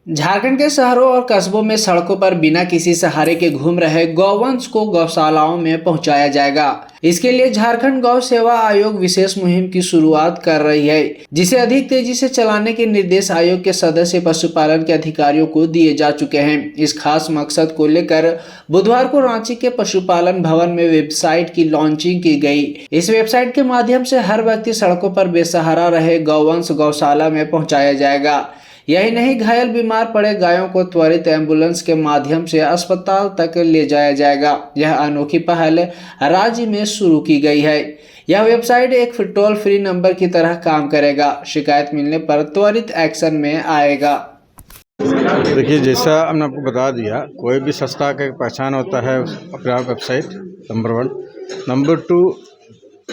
झारखंड के शहरों और कस्बों में सड़कों पर बिना किसी सहारे के घूम रहे गौवंश को गौशालाओं में पहुंचाया जाएगा। इसके लिए झारखंड गौ सेवा आयोग विशेष मुहिम की शुरुआत कर रही है, जिसे अधिक तेजी से चलाने के निर्देश आयोग के सदस्य पशुपालन के अधिकारियों को दिए जा चुके हैं। इस खास मकसद को लेकर बुधवार को रांची के पशुपालन भवन में वेबसाइट की लॉन्चिंग की गई। इस वेबसाइट के माध्यम से हर व्यक्ति सड़कों पर बेसहारा रहे गौवंश गौशाला में पहुँचाया जाएगा। यही नहीं, घायल बीमार पड़े गायों को त्वरित एम्बुलेंस के माध्यम से अस्पताल तक ले जाया जाएगा। यह अनोखी पहल राज्य में शुरू की गई है। यह वेबसाइट एक टोल फ्री नंबर की तरह काम करेगा। शिकायत मिलने पर त्वरित एक्शन में आएगा। देखिए, जैसा हमने आपको बता दिया, कोई भी संस्था का पहचान होता है अपना वेबसाइट, नंबर 1। नंबर 2,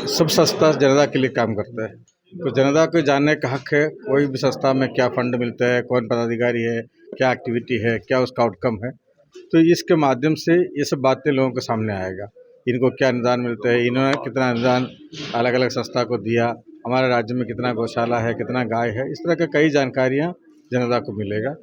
सब संस्था जनता के लिए काम करता है, तो जनता को जानने का हक है कोई भी संस्था में क्या फंड मिलता है, कौन पदाधिकारी है, क्या एक्टिविटी है, क्या उसका आउटकम है। तो इसके माध्यम से ये सब बातें लोगों के सामने आएगा। इनको क्या अनुदान मिलता है, इन्होंने कितना अनुदान अलग अलग संस्था को दिया, हमारे राज्य में कितना गौशाला है, कितना गाय है, इस तरह की कई जानकारियाँ जनता को मिलेगा।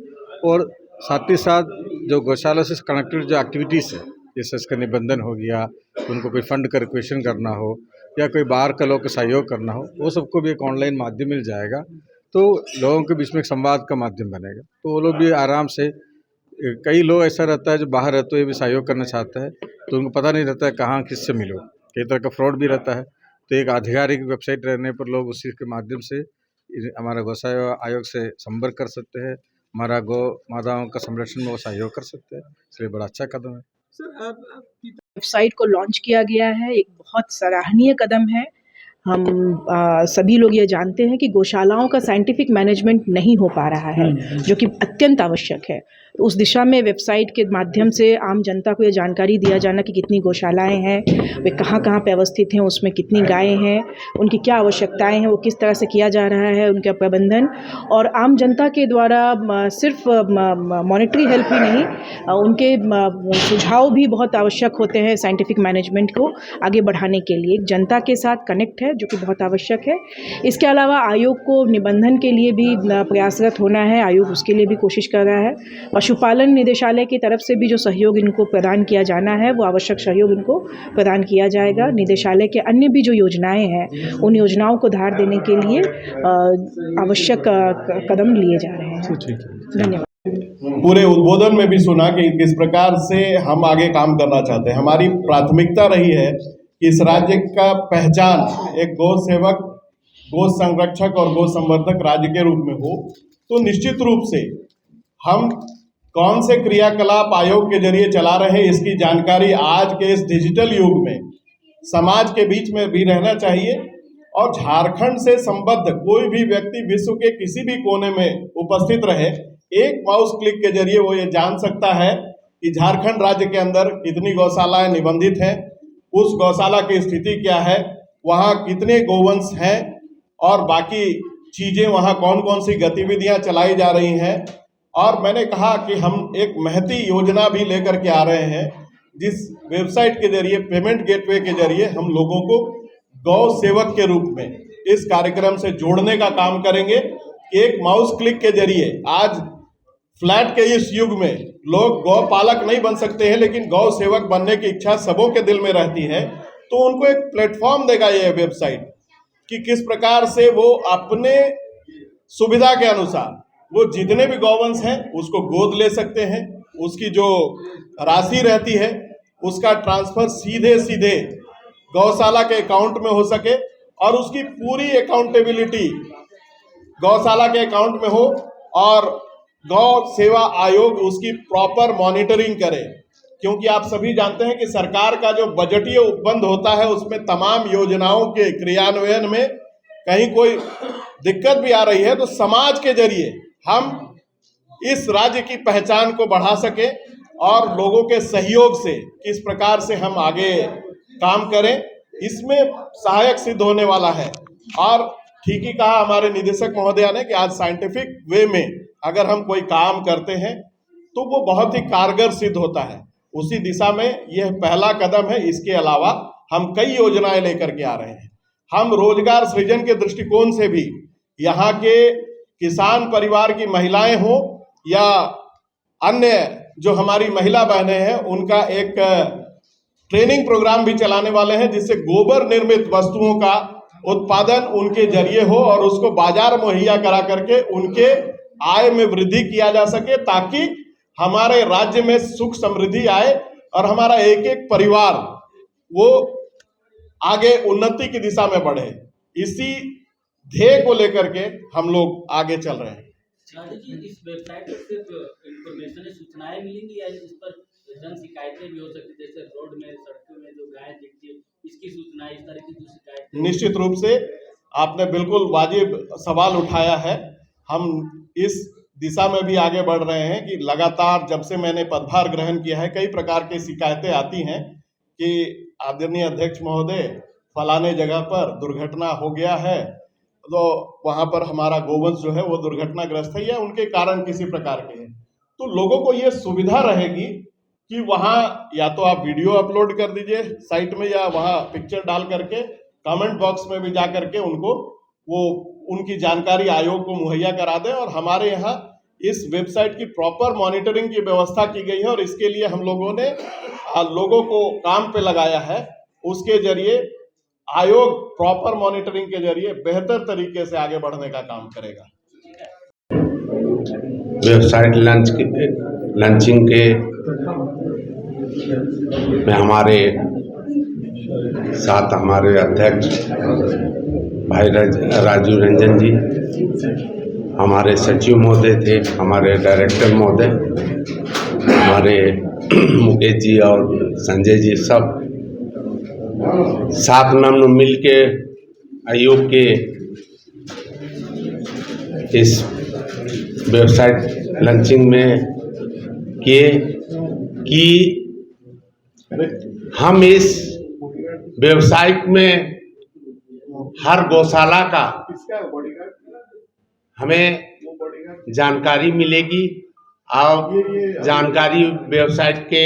और साथ ही साथ जो गौशाला से कनेक्टेड जो एक्टिविटीज़ है, जैसे इसका निबंधन हो गया, उनको कोई फंड का रिक्वेशन करना हो या कोई बाहर का लोग का सहयोग करना हो, वो सबको भी एक ऑनलाइन माध्यम मिल जाएगा। तो लोगों के बीच में एक संवाद का माध्यम बनेगा, तो वो लोग भी आराम से, कई लोग ऐसा रहता है जो बाहर रहते हुए भी सहयोग करना चाहता है, तो उनको पता नहीं रहता है कहाँ किससे मिलो, कई तरह का फ्रॉड भी रहता है। तो एक आधिकारिक वेबसाइट रहने पर लोग उसी के माध्यम से हमारा गौ सेवा आयोग से संपर्क कर सकते हैं, हमारा गौ माताओं का संरक्षण में वो सहयोग कर सकते हैं, इसलिए बड़ा अच्छा कदम है। सर, वेबसाइट को लॉन्च किया गया है, एक बहुत सराहनीय कदम है। हम सभी लोग ये जानते हैं कि गौशालाओं का साइंटिफिक मैनेजमेंट नहीं हो पा रहा है, जो कि अत्यंत आवश्यक है। तो उस दिशा में वेबसाइट के माध्यम से आम जनता को ये जानकारी दिया जाना कि कितनी गौशालाएं हैं, वे कहाँ कहाँ पे अवस्थित हैं, उसमें कितनी गायें हैं, उनकी क्या आवश्यकताएं हैं, वो किस तरह से किया जा रहा है, उनका प्रबंधन। और आम जनता के द्वारा सिर्फ मॉनेटरी हेल्प ही नहीं, उनके सुझाव भी बहुत आवश्यक होते हैं साइंटिफिक मैनेजमेंट को आगे बढ़ाने के लिए। जनता के साथ कनेक्ट है, जो कि बहुत आवश्यक है। इसके अलावा आयोग को निबंधन के लिए भी प्रयासरत होना है, आयोग उसके लिए भी कोशिश कर रहा है। पशुपालन निदेशालय की तरफ से भी जो सहयोग इनको प्रदान किया जाना है, वो आवश्यक सहयोग इनको प्रदान किया जाएगा। निदेशालय के अन्य भी जो योजनाएं हैं, उन योजनाओं को धार देने के लिए आवश्यक कदम लिए जा रहे हैं। धन्यवाद। पूरे उद्बोधन में भी सुना कि किस प्रकार से हम आगे काम करना चाहते हैं। हमारी प्राथमिकता रही है कि इस राज्य का पहचान एक गौ सेवक, गौ संरक्षक और गौ संवर्धक राज्य के रूप में हो। तो निश्चित रूप से हम कौन से क्रियाकलाप आयोग के जरिए चला रहे हैं, इसकी जानकारी आज के इस डिजिटल युग में समाज के बीच में भी रहना चाहिए। और झारखंड से संबद्ध कोई भी व्यक्ति विश्व के किसी भी कोने में उपस्थित रहे, एक माउस क्लिक के जरिए वो ये जान सकता है कि झारखंड राज्य के अंदर कितनी गौशालाएं निबंधित हैं, उस गौशाला की स्थिति क्या है, वहाँ कितने गोवंश हैं और बाकी चीज़ें वहाँ कौन कौन सी गतिविधियाँ चलाई जा रही हैं। और मैंने कहा कि हम एक महती योजना भी लेकर के आ रहे हैं, जिस वेबसाइट के जरिए, पेमेंट गेटवे के जरिए हम लोगों को गौ सेवक के रूप में इस कार्यक्रम से जोड़ने का काम करेंगे। एक माउस क्लिक के जरिए आज फ्लैट के इस युग में लोग गौ पालक नहीं बन सकते हैं, लेकिन गौ सेवक बनने की इच्छा सबों के दिल में रहती है। तो उनको एक प्लेटफॉर्म देगा ये वेबसाइट कि किस प्रकार से वो अपने सुविधा के अनुसार वो जितने भी गौवंश हैं उसको गोद ले सकते हैं। उसकी जो राशि रहती है उसका ट्रांसफ़र सीधे सीधे गौशाला के अकाउंट में हो सके और उसकी पूरी अकाउंटेबिलिटी गौशाला के अकाउंट में हो और गौ सेवा आयोग उसकी प्रॉपर मॉनिटरिंग करे। क्योंकि आप सभी जानते हैं कि सरकार का जो बजटीय उपबंध होता है, उसमें तमाम योजनाओं के क्रियान्वयन में कहीं कोई दिक्कत भी आ रही है, तो समाज के जरिए हम इस राज्य की पहचान को बढ़ा सकें और लोगों के सहयोग से किस प्रकार से हम आगे काम करें, इसमें सहायक सिद्ध होने वाला है। और ठीक ही कहा हमारे निदेशक महोदया ने कि आज साइंटिफिक वे में अगर हम कोई काम करते हैं तो वो बहुत ही कारगर सिद्ध होता है। उसी दिशा में यह पहला कदम है। इसके अलावा हम कई योजनाएं लेकर के आ रहे हैं। हम रोजगार सृजन के दृष्टिकोण से भी यहाँ के किसान परिवार की महिलाएं हों या अन्य जो हमारी महिला बहनें हैं उनका एक ट्रेनिंग प्रोग्राम भी चलाने वाले हैं, जिससे गोबर निर्मित वस्तुओं का उत्पादन उनके जरिए हो और उसको बाजार मुहैया करा करके उनके आय में वृद्धि किया जा सके, ताकि हमारे राज्य में सुख समृद्धि आए और हमारा एक एक परिवार वो आगे उन्नति की दिशा में बढ़े। इसी ध्येय को लेकर के हम लोग आगे चल रहे हैं। जी, इस वेबसाइट पर सिर्फ इंफॉर्मेशन सूचनाएं मिलेंगी या इस पर जन शिकायतें भी हो सकती है, जैसे रोड में सड़कों में जो गाय दिखती है इसकी सूचनाएं, इस तरह की जो शिकायतें? निश्चित रूप से आपने बिल्कुल वाजिब सवाल उठाया है। हम इस दिशा में भी आगे बढ़ रहे हैं कि लगातार जब से मैंने पदभार ग्रहण किया है कई प्रकार की शिकायतें आती हैं कि आदरणीय अध्यक्ष महोदय फलाने जगह पर दुर्घटना हो गया है, तो वहाँ पर हमारा गोवंश जो है वो दुर्घटनाग्रस्त है या उनके कारण किसी प्रकार के हैं, तो लोगों को ये सुविधा रहेगी कि वहाँ या तो आप वीडियो अपलोड कर दीजिए साइट में या वहाँ पिक्चर डाल करके कमेंट बॉक्स में भी जा करके उनको वो उनकी जानकारी आयोग को मुहैया करा दें। और हमारे यहाँ इस वेबसाइट की प्रॉपर मॉनिटरिंग की व्यवस्था की गई है और इसके लिए हम लोगों ने लोगों को काम पे लगाया है। उसके जरिए आयोग प्रॉपर मॉनिटरिंग के जरिए बेहतर तरीके से आगे बढ़ने का काम करेगा। वेबसाइट लॉन्चिंग के में हमारे साथ हमारे अध्यक्ष भाई राजीव रंजन जी, हमारे सचिव महोदय थे, हमारे डायरेक्टर महोदय, हमारे मुकेश जी और संजय जी, सब साथ में हम लोग मिल के आयोग के इस वेबसाइट लॉन्चिंग में किए कि हम इस वेबसाइट में हर गौशाला का हमें जानकारी मिलेगी और जानकारी वेबसाइट के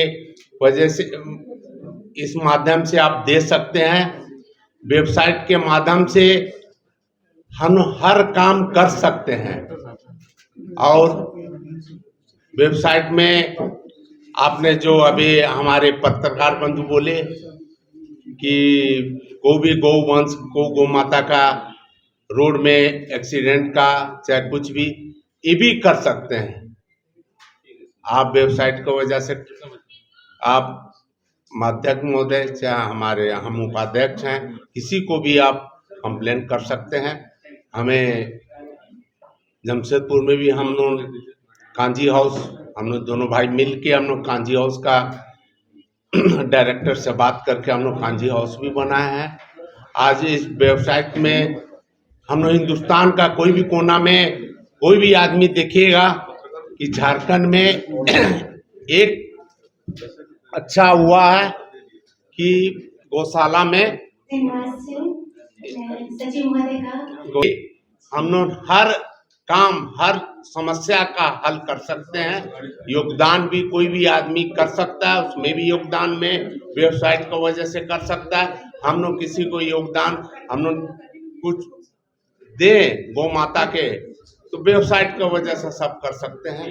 वजह से इस माध्यम से आप दे सकते हैं। वेबसाइट के माध्यम से हम हर काम कर सकते हैं और वेबसाइट में आपने जो अभी हमारे पत्रकार बंधु बोले कि कोई भी गौवंश को गौ माता का रोड में एक्सीडेंट का चाहे कुछ भी ये भी कर सकते हैं। आप वेबसाइट की वजह से आप अध्यक्ष महोदय चाहे हमारे हम उपाध्यक्ष हैं, किसी को भी आप कंप्लेन कर सकते हैं। हमें जमशेदपुर में भी हम लोग कांजी हाउस, हम लोग दोनों भाई मिल के हम लोग कांजी हाउस का डायरेक्टर से बात करके हम लोग कांजी हाउस भी बनाए हैं। आज इस वेबसाइट में हम लोग हिंदुस्तान का कोई भी कोना में कोई भी आदमी देखिएगा कि झारखंड में एक अच्छा हुआ है कि गौशाला में हम लोग हर काम हर समस्या का हल कर सकते हैं। योगदान भी कोई भी आदमी कर सकता है, उसमें भी योगदान में वेबसाइट की वजह से कर सकता है। हम लोग किसी को योगदान हम लोग कुछ दें गौ माता के तो वेबसाइट की वजह से सब कर सकते हैं।